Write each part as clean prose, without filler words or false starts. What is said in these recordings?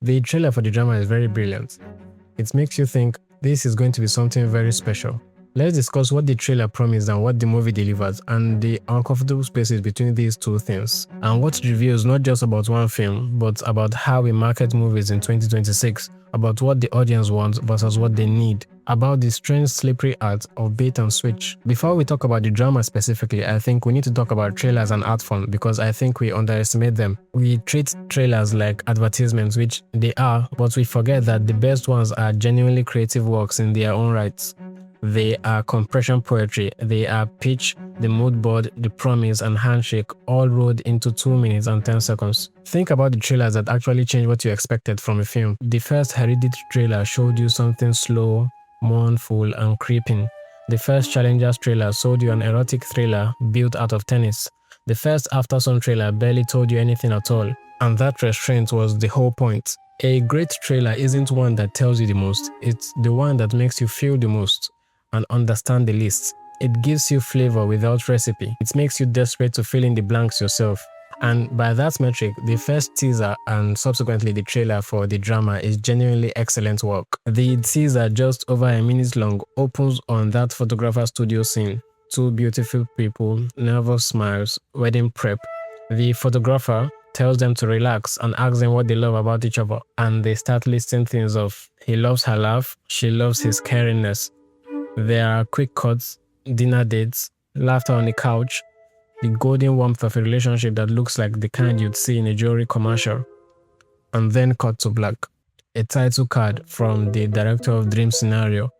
The trailer for the drama is very brilliant. It makes you think this is going to be something very special. Let's discuss what the trailer promised and what the movie delivers, and the uncomfortable spaces between these two things, and what reveals not just about one film, but about how we market movies in 2026, about what the audience wants versus what they need, about the strange slippery art of bait and switch. Before we talk about the drama specifically, I think we need to talk about trailers and art form, because I think we underestimate them. We treat trailers like advertisements, which they are, but we forget that the best ones are genuinely creative works in their own rights. They are compression poetry, they are pitch, the mood board, the promise, and handshake all rolled into 2 minutes and 10 seconds. Think about the trailers that actually changed what you expected from a film. The first Hereditary trailer showed you something slow, mournful, and creeping. The first Challengers trailer sold you an erotic thriller built out of tennis. The first Aftersun trailer barely told you anything at all, and that restraint was the whole point. A great trailer isn't one that tells you the most, it's the one that makes you feel the most and understand the least. It gives you flavor without recipe. It makes you desperate to fill in the blanks yourself. And by that metric, the first teaser and subsequently the trailer for the drama is genuinely excellent work. The teaser, just over a minute long, opens on that photographer studio scene. Two beautiful people, nervous smiles, wedding prep. The photographer tells them to relax and asks them what they love about each other. And they start listing things of, he loves her laugh, she loves his caringness. There are quick cuts, dinner dates, laughter on the couch, the golden warmth of a relationship that looks like the kind you'd see in a jewelry commercial. And then cut to black. A title card from the director of Dream Scenario.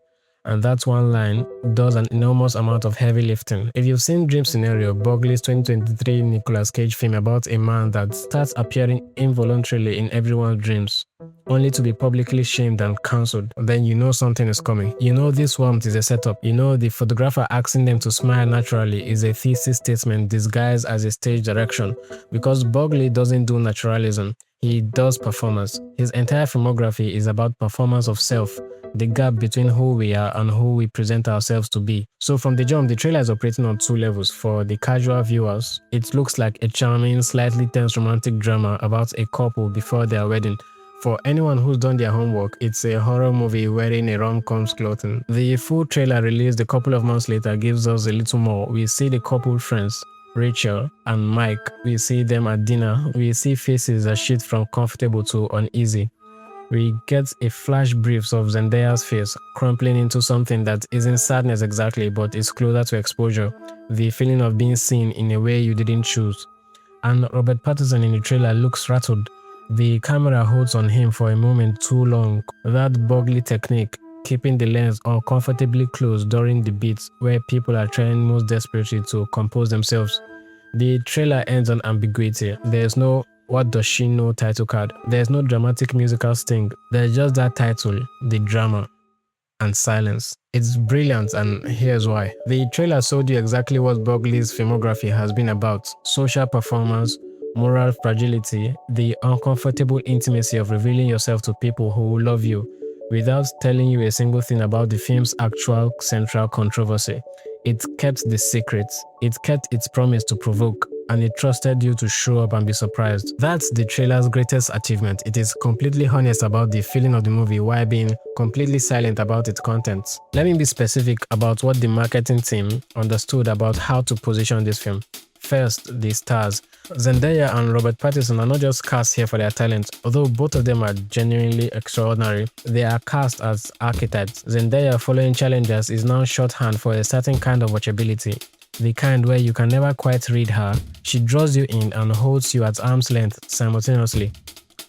And that one line does an enormous amount of heavy lifting. If you've seen Dream Scenario, Borgli's 2023 Nicolas Cage film about a man that starts appearing involuntarily in everyone's dreams, only to be publicly shamed and cancelled, then you know something is coming. You know this warmth is a setup. You know the photographer asking them to smile naturally is a thesis statement disguised as a stage direction, because Borgli doesn't do naturalism, he does performance. His entire filmography is about performance of self, the gap between who we are and who we present ourselves to be. So from the jump, the trailer is operating on two levels. For the casual viewers, it looks like a charming, slightly tense romantic drama about a couple before their wedding. For anyone who's done their homework, it's a horror movie wearing a rom-com's clothing. The full trailer released a couple of months later gives us a little more. We see the couple friends, Rachel and Mike. We see them at dinner. We see faces that shift from comfortable to uneasy. We get a flash brief of Zendaya's face crumpling into something that isn't sadness exactly, but is closer to exposure, the feeling of being seen in a way you didn't choose. And Robert Pattinson in the trailer looks rattled. The camera holds on him for a moment too long. That Borgli technique, keeping the lens uncomfortably close during the beats where people are trying most desperately to compose themselves. The trailer ends on ambiguity. There's no "what does she know" title card. There's no dramatic musical sting. There's just that title, the drama, and silence. It's brilliant, and here's why. The trailer showed you exactly what Borgli's filmography has been about: social performance, moral fragility, the uncomfortable intimacy of revealing yourself to people who love you without telling you a single thing about the film's actual central controversy. It kept the secrets, it kept its promise to provoke, and it trusted you to show up and be surprised. That's the trailer's greatest achievement. It is completely honest about the feeling of the movie while being completely silent about its contents. Let me be specific about what the marketing team understood about how to position this film. First, the stars. Zendaya and Robert Pattinson are not just cast here for their talent, although both of them are genuinely extraordinary. They are cast as archetypes. Zendaya, following Challengers, is now shorthand for a certain kind of watchability, the kind where you can never quite read her. She draws you in and holds you at arm's length simultaneously.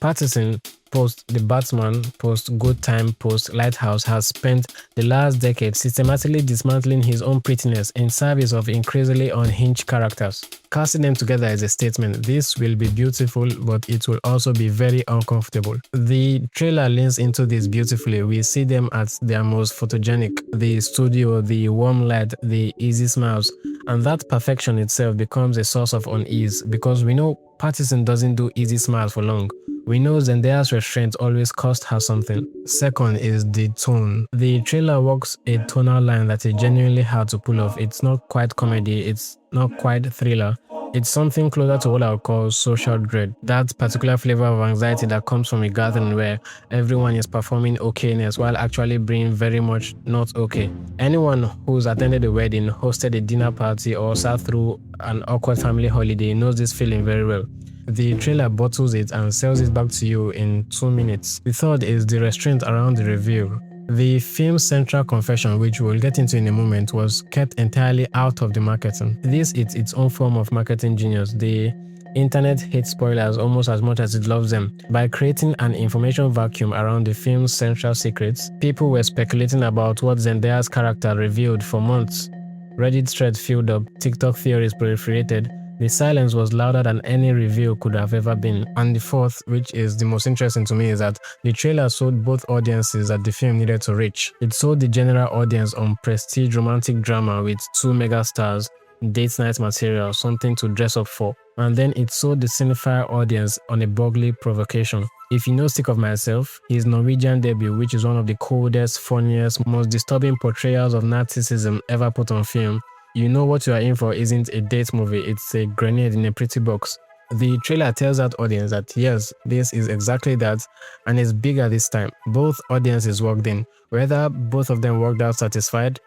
Pattinson, post The Batman, post Good Time, post Lighthouse, has spent the last decade systematically dismantling his own prettiness in service of increasingly unhinged characters. Casting them together is a statement. This will be beautiful, but it will also be very uncomfortable. The trailer leans into this beautifully. We see them at their most photogenic. The studio, the warm light, the easy smiles, and that perfection itself becomes a source of unease, because we know Pattinson doesn't do easy smiles for long. We know Zendaya's restraint always cost her something. Second is the tone. The trailer walks a tonal line that is genuinely hard to pull off. It's not quite comedy, it's not quite thriller. It's something closer to what I would call social dread, that particular flavor of anxiety that comes from a gathering where everyone is performing okayness while actually being very much not okay. Anyone who's attended a wedding, hosted a dinner party, or sat through an awkward family holiday knows this feeling very well. The trailer bottles it and sells it back to you in 2 minutes. The third is the restraint around the reveal. The film's central confession, which we'll get into in a moment, was kept entirely out of the marketing. This is its own form of marketing genius. The internet hates spoilers almost as much as it loves them. By creating an information vacuum around the film's central secrets, people were speculating about what Zendaya's character revealed for months. Reddit threads filled up, TikTok theories proliferated. The silence was louder than any reveal could have ever been. And the fourth, which is the most interesting to me, is that the trailer sold both audiences that the film needed to reach. It sold the general audience on prestige romantic drama with 2 mega stars, date night material, something to dress up for. And then it sold the cinephile audience on a Borgli provocation. If you know Sick of Myself, his Norwegian debut, which is one of the coldest, funniest, most disturbing portrayals of Nazism ever put on film, you know what you are in for isn't a date movie, it's a grenade in a pretty box. The trailer tells that audience that yes, this is exactly that, and it's bigger this time. Both audiences walked in. Whether both of them walked out satisfied,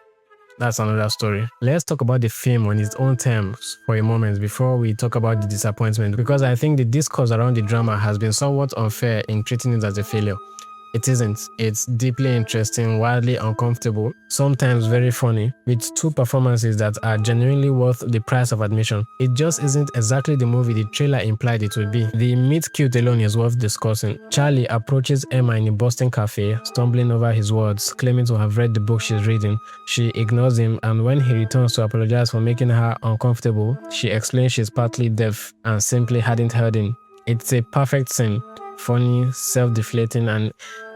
that's another story. Let's talk about the film on its own terms for a moment before we talk about the disappointment, because I think the discourse around the drama has been somewhat unfair in treating it as a failure. It isn't. It's deeply interesting, wildly uncomfortable, sometimes very funny, with 2 performances that are genuinely worth the price of admission. It just isn't exactly the movie the trailer implied it would be. The meet-cute alone is worth discussing. Charlie approaches Emma in a Boston cafe, stumbling over his words, claiming to have read the book she's reading. She ignores him, and when he returns to apologize for making her uncomfortable, she explains she's partly deaf and simply hadn't heard him. It's a perfect scene. Funny, self-deflating, and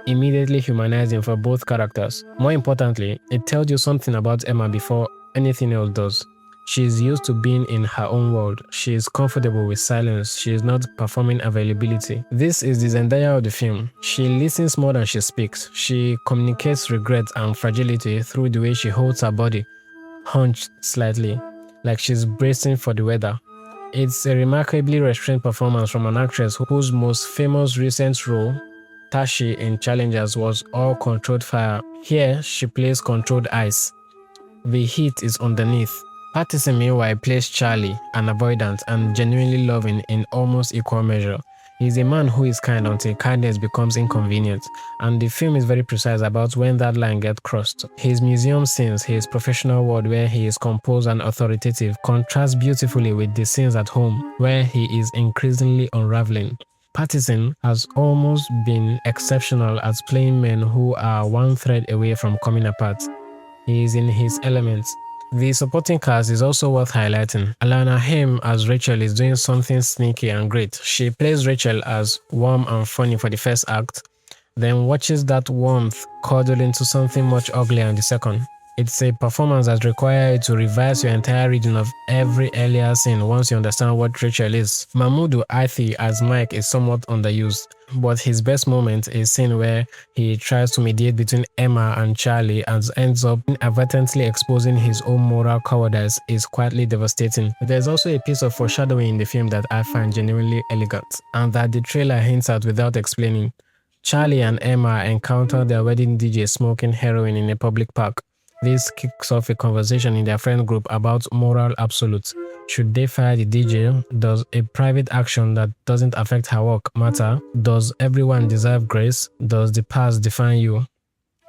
immediately humanizing for both characters. More importantly, it tells you something about Emma before anything else does. She is used to being in her own world. She is comfortable with silence. She is not performing availability. This is the Zendaya of the film. She listens more than she speaks. She communicates regret and fragility through the way she holds her body, hunched slightly, like she's bracing for the weather. It's a remarkably restrained performance from an actress whose most famous recent role, Tashi in Challengers, was all controlled fire. Here, she plays controlled ice. The heat is underneath. Pattinson, meanwhile, plays Charlie, an avoidant and genuinely loving in almost equal measure. He's a man who is kind until kindness becomes inconvenient, and the film is very precise about when that line gets crossed. His museum scenes, his professional world where he is composed and authoritative, contrast beautifully with the scenes at home where he is increasingly unraveling. Pattinson has almost been exceptional at playing men who are one thread away from coming apart. He is in his element. The supporting cast is also worth highlighting. Alana Haim as Rachel is doing something sneaky and great. She plays Rachel as warm and funny for the first act, then watches that warmth curdle into something much uglier in the second. It's a performance that requires you to revise your entire reading of every earlier scene once you understand what Rachel is. Mahmoud Athi as Mike is somewhat underused, but his best moment is scene where he tries to mediate between Emma and Charlie and ends up inadvertently exposing his own moral cowardice is quietly devastating. There's also a piece of foreshadowing in the film that I find genuinely elegant, and that the trailer hints at without explaining. Charlie and Emma encounter their wedding DJ smoking heroin in a public park. This kicks off a conversation in their friend group about moral absolutes. Should they fire the DJ? Does a private action that doesn't affect her work matter? Does everyone deserve grace? Does the past define you?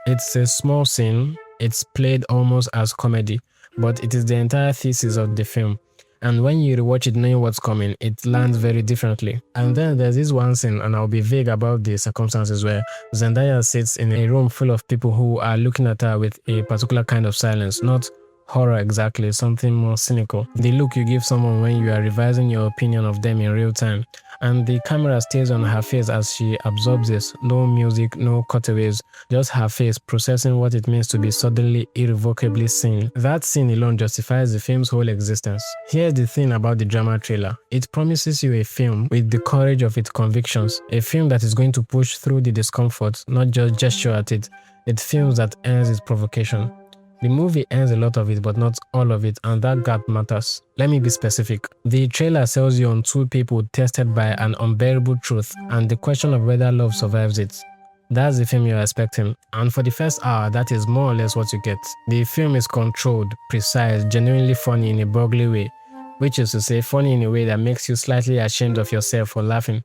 It's a small scene. It's played almost as comedy, but it is the entire thesis of the film. And when you rewatch it knowing what's coming, it lands very differently. And then there's this one scene, and I'll be vague about the circumstances, where Zendaya sits in a room full of people who are looking at her with a particular kind of silence, not horror exactly, something more cynical. The look you give someone when you are revising your opinion of them in real time. And the camera stays on her face as she absorbs this. No music, no cutaways, just her face processing what it means to be suddenly irrevocably seen. That scene alone justifies the film's whole existence. Here's the thing about the drama trailer. It promises you a film with the courage of its convictions. A film that is going to push through the discomfort, not just gesture at it. It films that ends its provocation. The movie ends a lot of it, but not all of it, and that gap matters. Let me be specific. The trailer sells you on two people tested by an unbearable truth and the question of whether love survives it. That's the film you're expecting, and for the first hour, that is more or less what you get. The film is controlled, precise, genuinely funny in a Borgli way, which is to say funny in a way that makes you slightly ashamed of yourself for laughing.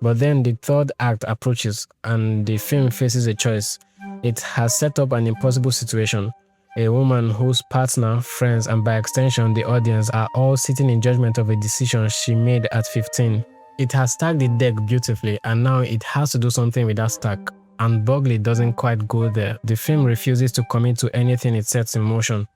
But then the third act approaches and the film faces a choice. It has set up an impossible situation. A woman whose partner, friends, and by extension the audience are all sitting in judgment of a decision she made at 15. It has stacked the deck beautifully and now it has to do something with that stack. And Borgli doesn't quite go there. The film refuses to commit to anything it sets in motion.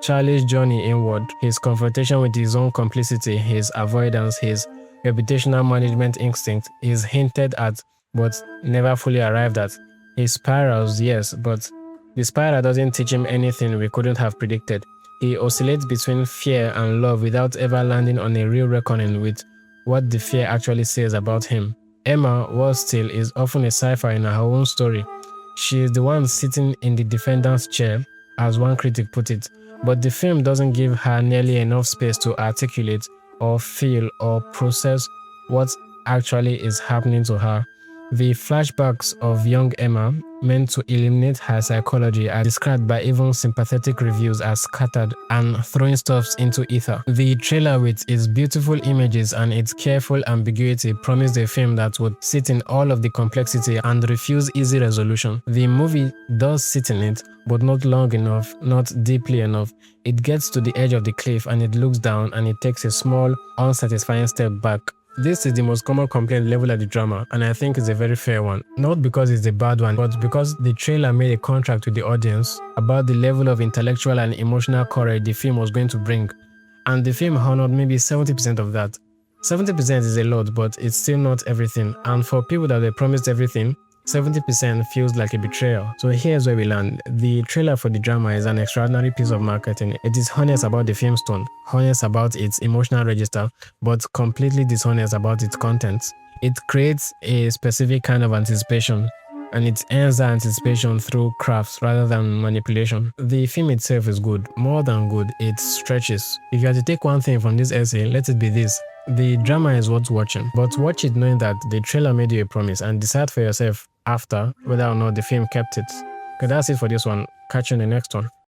Charlie's journey inward, his confrontation with his own complicity, his avoidance, his reputational management instinct is hinted at but never fully arrived at. His spirals, yes, but the spiral doesn't teach him anything we couldn't have predicted. He oscillates between fear and love without ever landing on a real reckoning with what the fear actually says about him. Emma, worse still, is often a cipher in her own story. She is the one sitting in the defendant's chair, as one critic put it, but the film doesn't give her nearly enough space to articulate or feel or process what actually is happening to her. The flashbacks of young Emma, meant to illuminate her psychology, are described by even sympathetic reviews as scattered and throwing stuffs into ether. The trailer, with its beautiful images and its careful ambiguity, promised a film that would sit in all of the complexity and refuse easy resolution. The movie does sit in it, but not long enough, not deeply enough. It gets to the edge of the cliff and it looks down and it takes a small, unsatisfying step back. This is the most common complaint leveled at the drama, and I think it's a very fair one. Not because it's a bad one, but because the trailer made a contract with the audience about the level of intellectual and emotional courage the film was going to bring. And the film honored maybe 70% of that. 70% is a lot, but it's still not everything. And for people that were promised everything, 70% feels like a betrayal. So here's where we land. The trailer for the drama is an extraordinary piece of marketing. It is honest about the film's tone, honest about its emotional register, but completely dishonest about its content. It creates a specific kind of anticipation, and it ends that anticipation through crafts rather than manipulation. The film itself is good, more than good, it stretches. If you had to take one thing from this essay, let it be this. The drama is worth watching, but watch it knowing that the trailer made you a promise and decide for yourself after whether or not the film kept it. Okay, that's it for this one. Catch you in the next one.